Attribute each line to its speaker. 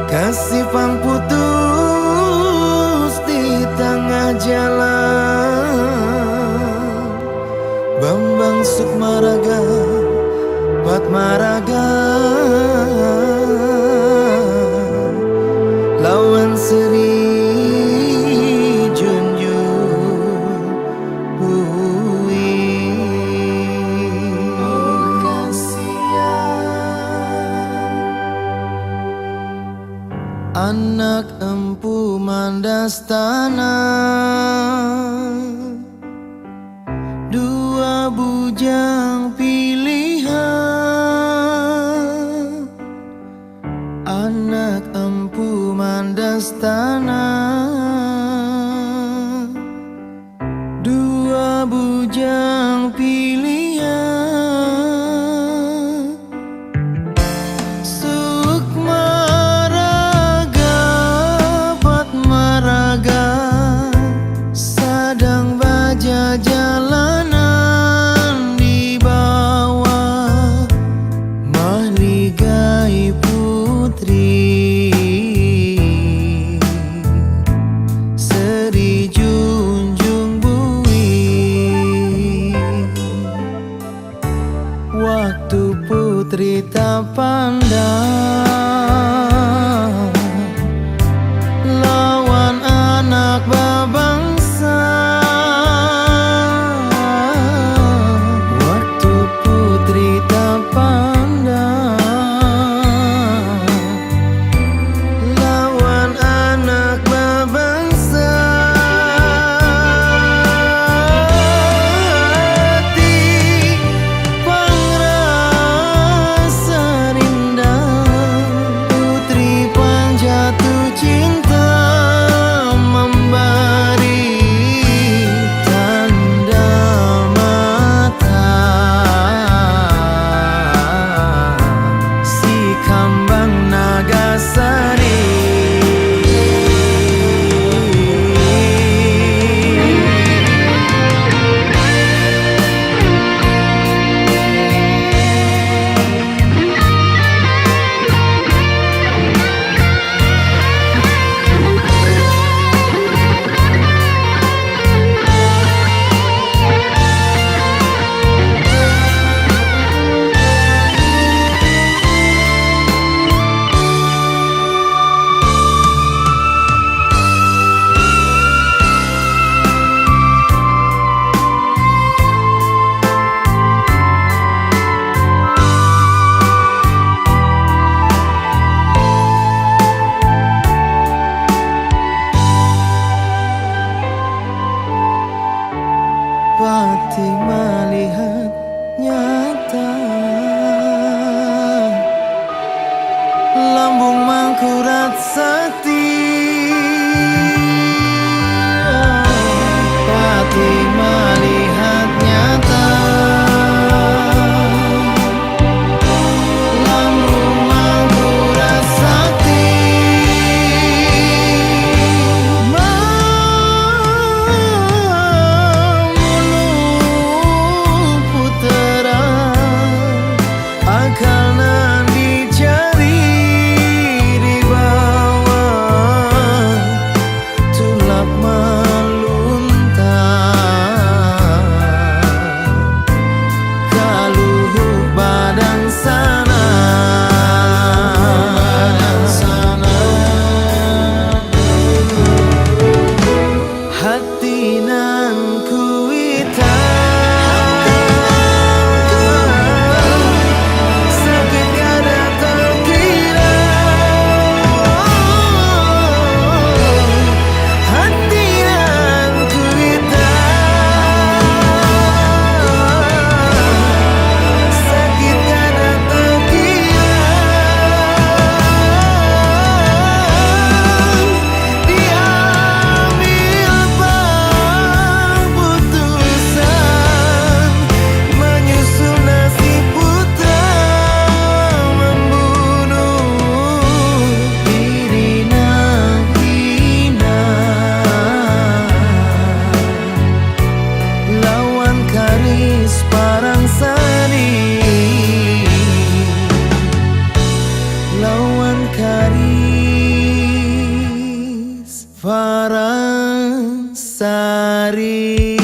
Speaker 1: Kasih pang putus di tengah jalan, Bambang Sukmaraga Padmaraga lawan Sri Junjung Bui. Oh kasihan anak empu Mandastana, dua bujang pilihan. Anak empu Mandastana, dua bujang pilihan. Sukmaraga Padmaraga sadang baja jalanan di bawah mahligai putri Sri Junjung Bui. Waktu putri tak pandang lawan anak babangsa, waktu putri tak pandang lawan anak babangsa. Hati pangrasa rindang, putri panjatuh cinta memberi tanda mata. Si kambang Nagasari Pati melihat nyata, lambung mangkurat sakti. Pati melihat nyata, lambung mangkurat sakti. hari